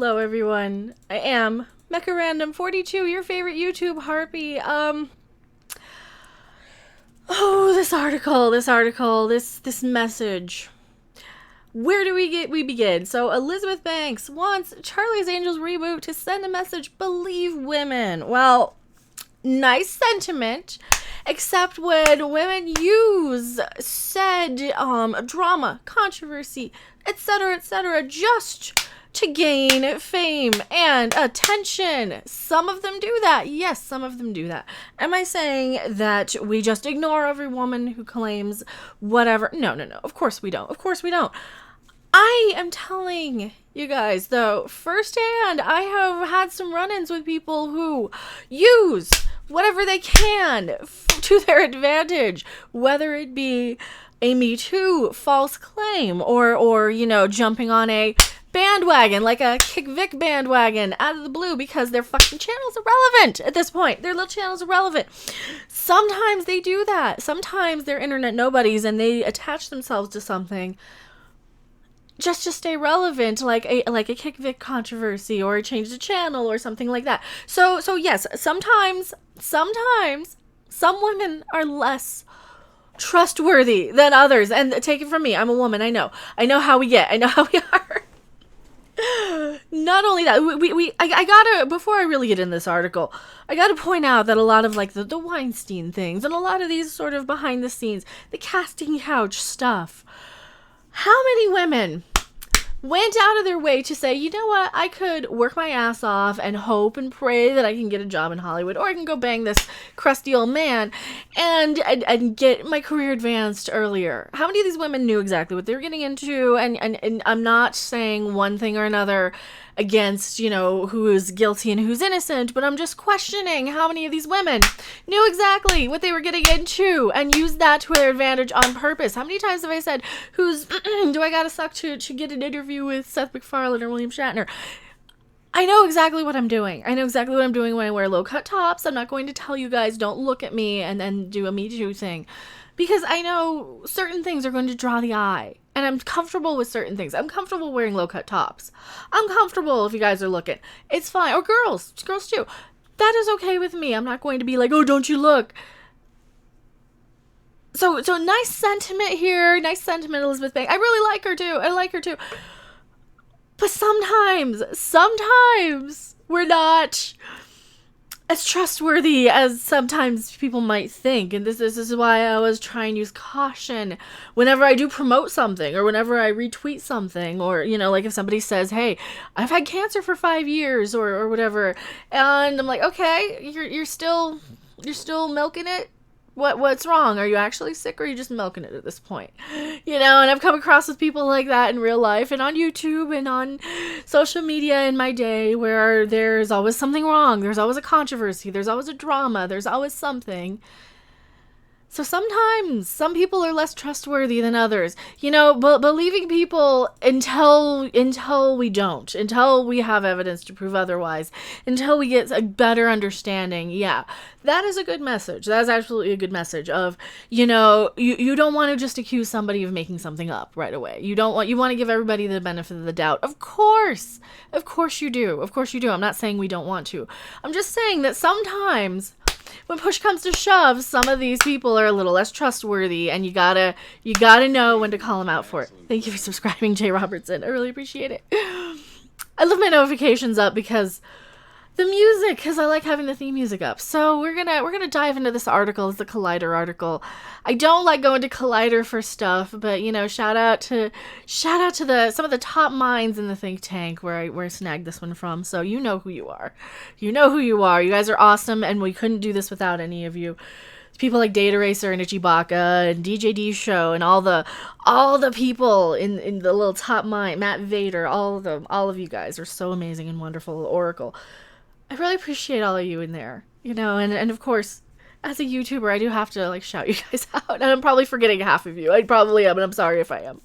Hello everyone. I am Mecha Random 42, your favorite YouTube harpy. This message. Where do we begin? So Elizabeth Banks wants Charlie's Angels reboot to send a message, believe women. Well, nice sentiment, except when women use said drama, controversy, etc., just to gain fame and attention. Some of them do that. Yes, some of them do that. Am I saying that we just ignore every woman who claims whatever? No. Of course we don't. I am telling you guys, though, firsthand, I have had some run-ins with people who use whatever they can to their advantage, whether it be a Me Too false claim or jumping on a bandwagon, like a Kick Vic bandwagon out of the blue because their fucking channel's irrelevant at this point. Their little channel's irrelevant. Sometimes they do that. Sometimes they're internet nobodies and they attach themselves to something just to stay relevant, like a Kick Vic controversy or a change the channel or something like that. So yes, sometimes some women are less trustworthy than others. And take it from me, I'm a woman. I know how we get. I know how we are. Not only that, I gotta, before I really get in this article, I gotta point out that a lot of like the Weinstein things and a lot of these sort of behind the scenes, the casting couch stuff, how many women went out of their way to say, you know what, I could work my ass off and hope and pray that I can get a job in Hollywood, or I can go bang this crusty old man and get my career advanced earlier. How many of these women knew exactly what they were getting into? And I'm not saying one thing or another against, who is guilty and who's innocent, but I'm just questioning how many of these women knew exactly what they were getting into and used that to their advantage on purpose. How many times have I said, who's do I gotta suck to get an interview with Seth MacFarlane or William Shatner? I know exactly what I'm doing. I know exactly what I'm doing when I wear low-cut tops. I'm not going to tell you guys, don't look at me and then do a Me Too thing. Because I know certain things are going to draw the eye. And I'm comfortable with certain things. I'm comfortable wearing low-cut tops. I'm comfortable if you guys are looking. It's fine. Or girls too. That is okay with me. I'm not going to be like, oh, don't you look. So nice sentiment here. Nice sentiment, Elizabeth Banks. I really like her too. But sometimes we're not as trustworthy as sometimes people might think. And this is why I always try and use caution whenever I do promote something or whenever I retweet something, or, like if somebody says, hey, I've had cancer for 5 years or whatever. And I'm like, okay, you're still milking it. What's wrong? Are you actually sick or are you just milking it at this point? And I've come across with people like that in real life and on YouTube and on social media in my day, where there's always something wrong. There's always a controversy. There's always a drama. There's always something. So sometimes some people are less trustworthy than others, but believing people until we don't, until we have evidence to prove otherwise, until we get a better understanding. Yeah, that is a good message. That is absolutely a good message of, you don't want to just accuse somebody of making something up right away. You want to give everybody the benefit of the doubt. Of course you do. I'm not saying we don't want to. I'm just saying that sometimes when push comes to shove, some of these people are a little less trustworthy, and you gotta know when to call them out for it. Thank you for subscribing, Jay Robertson. I really appreciate it. I love my notifications up because I like having the theme music up. So we're gonna dive into this article. It's the Collider article. I don't like going to Collider for stuff, but shout out to some of the top minds in the think tank where I snagged this one from. So you know who you are. You guys are awesome, and we couldn't do this without any of you. People like Data Racer and Ichibaka and DJD Show and all the people in the little top mind, Matt Vader, all of you guys are so amazing and wonderful. Oracle. I really appreciate all of you in there, and of course, as a YouTuber, I do have to shout you guys out, and I'm probably forgetting half of you. I probably am, and I'm sorry if I am.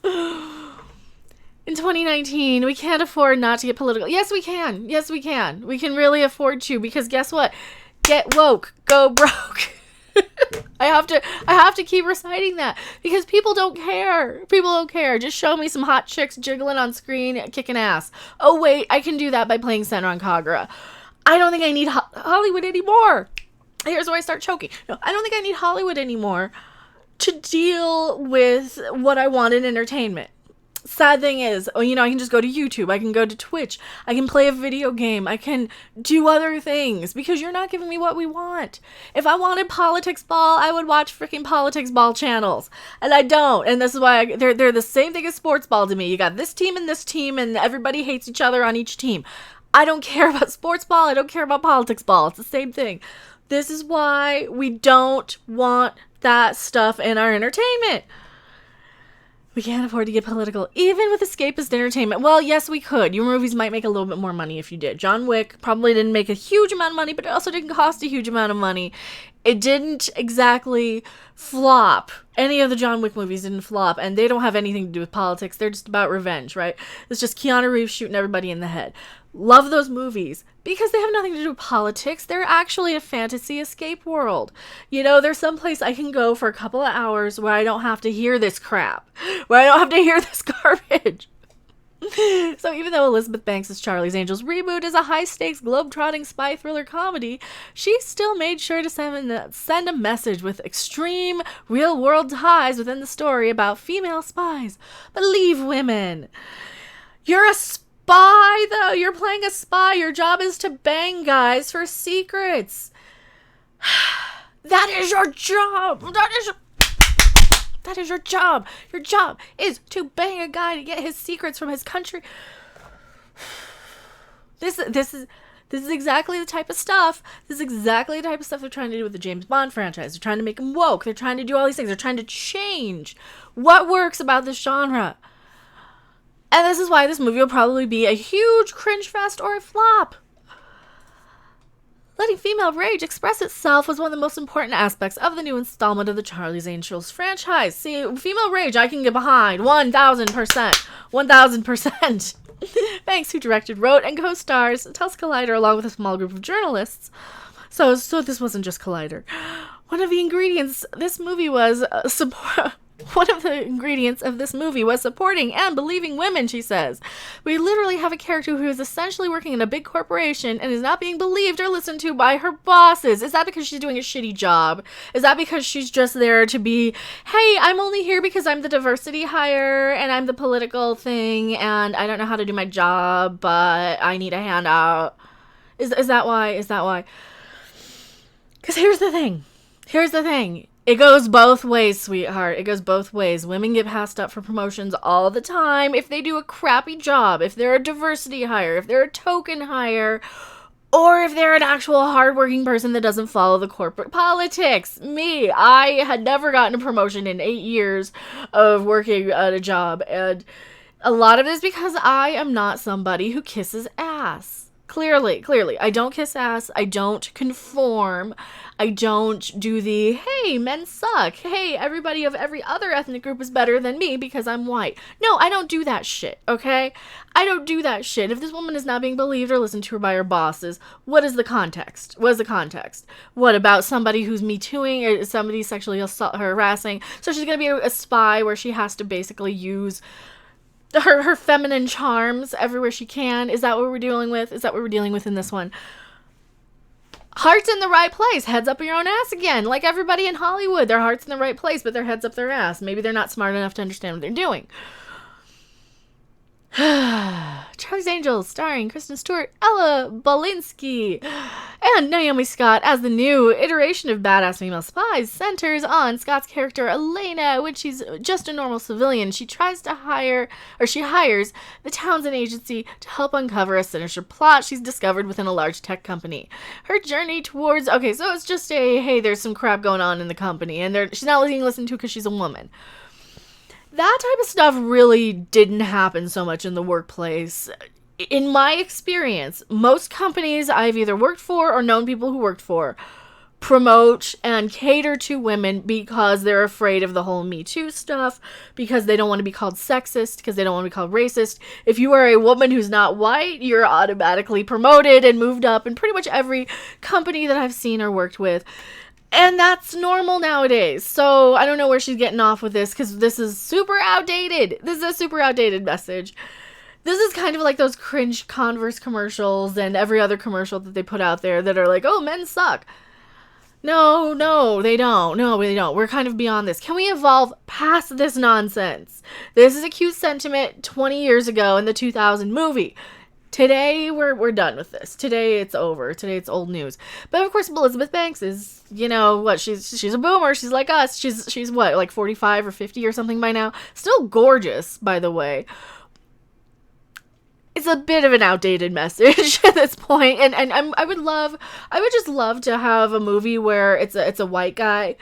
In 2019, we can't afford not to get political. Yes, we can. We can really afford to, because guess what? Get woke, go broke. I have to keep reciting that because people don't care. People don't care. Just show me some hot chicks jiggling on screen, kicking ass. Oh wait, I can do that by playing Senran Kagura. I don't think I need Hollywood anymore. Here's where I start choking. No, I don't think I need Hollywood anymore to deal with what I want in entertainment. Sad thing is, I can just go to YouTube. I can go to Twitch. I can play a video game. I can do other things because you're not giving me what we want. If I wanted Politics Ball, I would watch freaking Politics Ball channels. And I don't. And this is why they're the same thing as Sports Ball to me. You got this team, and everybody hates each other on each team. I don't care about Sports Ball. I don't care about Politics Ball. It's the same thing. This is why we don't want that stuff in our entertainment. We can't afford to get political, even with escapist entertainment. Well, yes, we could. Your movies might make a little bit more money if you did. John Wick probably didn't make a huge amount of money, but it also didn't cost a huge amount of money. It didn't exactly flop. Any of the John Wick movies didn't flop, and they don't have anything to do with politics. They're just about revenge, right? It's just Keanu Reeves shooting everybody in the head. Love those movies because they have nothing to do with politics. They're actually a fantasy escape world. There's some place I can go for a couple of hours where I don't have to hear this crap, where I don't have to hear this garbage. So even though Elizabeth Banks' Charlie's Angels reboot is a high-stakes, globe-trotting spy thriller comedy, she still made sure to send a message with extreme, real-world ties within the story about female spies. Believe women. You're a spy, though. You're playing a spy. Your job is to bang guys for secrets. That is your job. That is your job. Your job is to bang a guy to get his secrets from his country. This is exactly the type of stuff. This is exactly the type of stuff they're trying to do with the James Bond franchise. They're trying to make him woke. They're trying to do all these things. They're trying to change what works about this genre. And this is why this movie will probably be a huge cringe fest or a flop. Letting female rage express itself was one of the most important aspects of the new installment of the Charlie's Angels franchise. See, female rage I can get behind 1,000%. 1,000%. Banks, who directed, wrote, and co-stars, tells Collider along with a small group of journalists. So this wasn't just Collider. One of the ingredients of this movie was supporting and believing women, she says. We literally have a character who is essentially working in a big corporation and is not being believed or listened to by her bosses. Is that because she's doing a shitty job? Is that because she's just there to be, hey, I'm only here because I'm the diversity hire and I'm the political thing and I don't know how to do my job, but I need a handout? Is that why? Is that why? Because here's the thing. It goes both ways, sweetheart. It goes both ways. Women get passed up for promotions all the time if they do a crappy job, if they're a diversity hire, if they're a token hire, or if they're an actual hardworking person that doesn't follow the corporate politics. Me, I had never gotten a promotion in 8 years of working at a job, and a lot of it is because I am not somebody who kisses ass. Clearly. I don't kiss ass. I don't conform. I don't do the, hey, men suck. Hey, everybody of every other ethnic group is better than me because I'm white. No, I don't do that shit, okay? I don't do that shit. If this woman is not being believed or listened to by her bosses, what is the context? What about somebody who's Me Tooing or somebody sexually harassing? So she's going to be a spy where she has to basically use her feminine charms everywhere she can. Is that what we're dealing with? Is that what we're dealing with in this one? Heart's in the right place. Heads up your own ass again. Like everybody in Hollywood. Their heart's in the right place, but their head's up their ass. Maybe they're not smart enough to understand what they're doing. Charlie's Angels, starring Kristen Stewart, Ella Balinski, and Naomi Scott as the new iteration of badass female spies, centers on Scott's character Elena. When she's just a normal civilian, she hires the Townsend Agency to help uncover a sinister plot she's discovered within a large tech company. Her journey towards, so it's just hey, there's some crap going on in the company, and she's not being listened to because she's a woman. That type of stuff really didn't happen so much in the workplace. In my experience, most companies I've either worked for or known people who worked for promote and cater to women because they're afraid of the whole Me Too stuff, because they don't want to be called sexist, because they don't want to be called racist. If you are a woman who's not white, you're automatically promoted and moved up in pretty much every company that I've seen or worked with. And that's normal nowadays. So I don't know where she's getting off with this, because this is super outdated. This is a super outdated message. This is kind of like those cringe Converse commercials and every other commercial that they put out there that are like, oh, men suck. No, they don't. No, they don't. We're kind of beyond this. Can we evolve past this nonsense? This is a cute sentiment 20 years ago in the 2000 movie. Today, we're done with this. Today, it's over. Today, it's old news. But of course, Elizabeth Banks is, what, she's a boomer. She's like us. She's what, like 45 or 50 or something by now? Still gorgeous, by the way. It's a bit of an outdated message at this point, and I would just love to have a movie where it's a white guy,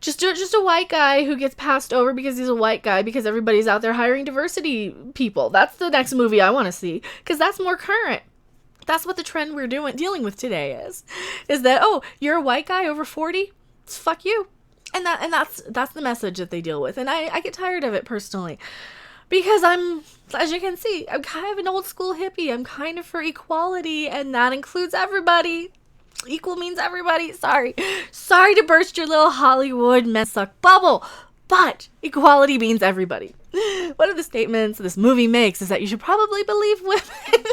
just a white guy who gets passed over because he's a white guy, because everybody's out there hiring diversity people. That's the next movie I want to see, because that's more current. That's what the trend we're dealing with today is that, oh, you're a white guy over 40, fuck you, and that's the message that they deal with, and I get tired of it personally. Because as you can see, I'm kind of an old school hippie. I'm kind of for equality, and that includes everybody. Equal means everybody. Sorry to burst your little Hollywood men suck bubble, but equality means everybody. One of the statements this movie makes is that you should probably believe women.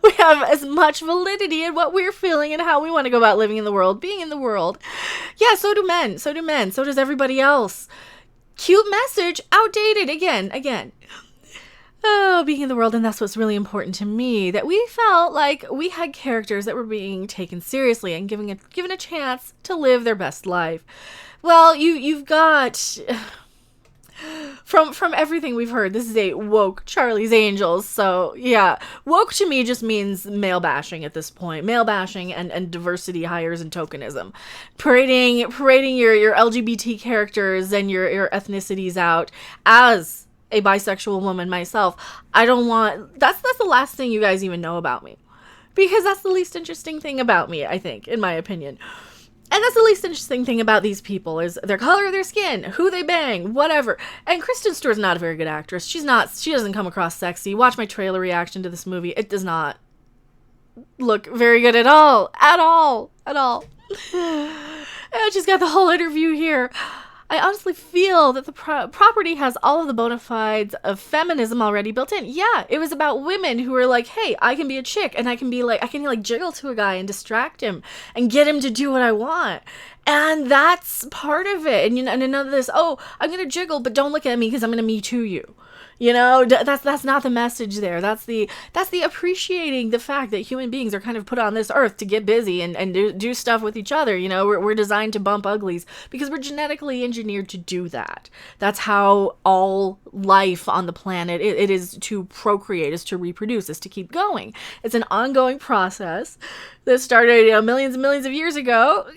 We have as much validity in what we're feeling and how we want to go about living in the world, being in the world. Yeah, so do men. So does everybody else. Cute message, outdated again. Oh, being in the world, and that's what's really important to me, that we felt like we had characters that were being taken seriously and given a chance to live their best life. Well, you've got from everything we've heard, this is a woke Charlie's Angels. So yeah, woke to me just means male bashing at this point. Male bashing and diversity hires and tokenism. Parading your LGBT characters and your ethnicities out. As a bisexual woman myself, I don't want, that's the last thing you guys even know about me. Because that's the least interesting thing about me, I think, in my opinion. And that's the least interesting thing about these people, is their color of their skin, who they bang, whatever. And Kristen Stewart's not a very good actress. She doesn't come across sexy. Watch my trailer reaction to this movie. It does not look very good at all. And she's got the whole interview here. I honestly feel that the property has all of the bona fides of feminism already built in. Yeah, it was about women who were like, hey, I can be a chick, and I can jiggle to a guy and distract him and get him to do what I want. And that's part of it. And none of this, oh, I'm going to jiggle, but don't look at me because I'm going to me too you. That's not the message there. That's the appreciating the fact that human beings are kind of put on this earth to get busy and do stuff with each other. We're designed to bump uglies because we're genetically engineered to do that. That's how all life on the planet, it is to procreate, is to reproduce, is to keep going. It's an ongoing process that started millions and millions of years ago.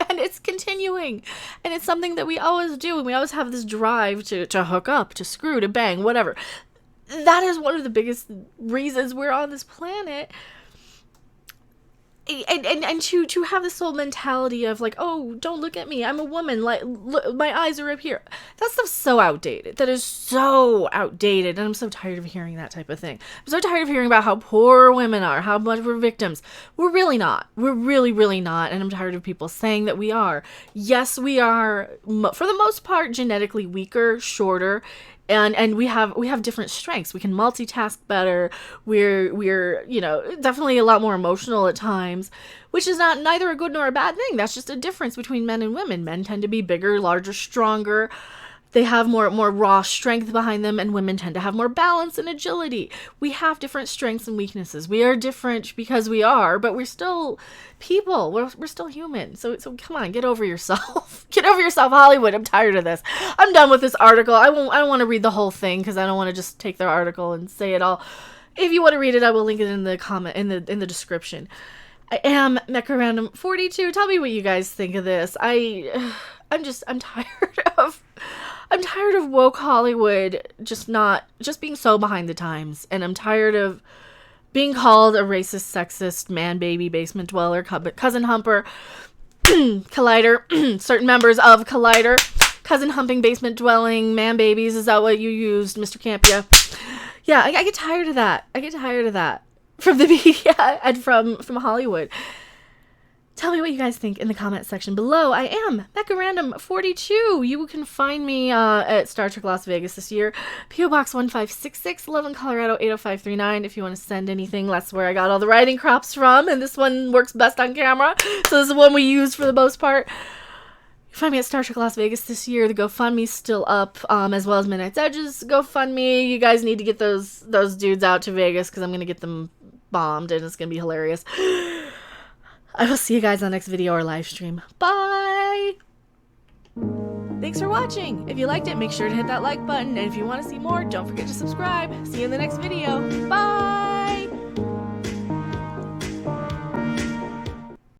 And it's continuing. And it's something that we always do. And we always have this drive to hook up, to screw, to bang, whatever. That is one of the biggest reasons we're on this planet. And to have this whole mentality of like, oh, don't look at me, I'm a woman, like, look, my eyes are up here. That stuff's so outdated. That is so outdated, and I'm so tired of hearing that type of thing. I'm so tired of hearing about how poor women are, how much we're victims. We're really not. We're really, really not, and I'm tired of people saying that we are. Yes, we are, for the most part, genetically weaker, shorter, and we have different strengths. We can multitask better. We're definitely a lot more emotional at times, which is neither a good nor a bad thing. That's just a difference between men and women. Men tend to be bigger, larger, stronger. They have more raw strength behind them, and women tend to have more balance and agility. We have different strengths and weaknesses. We are different because we are, but we're still people. We're still human. So come on, get over yourself. Get over yourself, Hollywood. I'm tired of this. I'm done with this article. I don't want to read the whole thing because I don't want to just take their article and say it all. If you want to read it, I will link it in the comment in the description. I am Mecha Random 42. Tell me what you guys think of this. I'm tired of woke Hollywood just being so behind the times, and I'm tired of being called a racist, sexist, man baby, basement dweller, cousin humper, collider, certain members of Collider, cousin humping, basement dwelling, man babies. Is that what you used, Mr. Campia? Yeah, I get tired of that. I get tired of that from the media and from Hollywood. Tell me what you guys think in the comment section below. I am Mecha Random 42. You can find me at Star Trek Las Vegas this year. P.O. Box 1566, Loveland, Colorado 80539. If you want to send anything, that's where I got all the writing crops from. And this one works best on camera. So this is the one we use for the most part. You find me at Star Trek Las Vegas this year. The GoFundMe's still up, as well as Midnight's Edge's GoFundMe. You guys need to get those dudes out to Vegas because I'm going to get them bombed and it's going to be hilarious. I will see you guys on the next video or live stream. Bye! Thanks for watching! If you liked it, make sure to hit that like button. And if you want to see more, don't forget to subscribe. See you in the next video. Bye!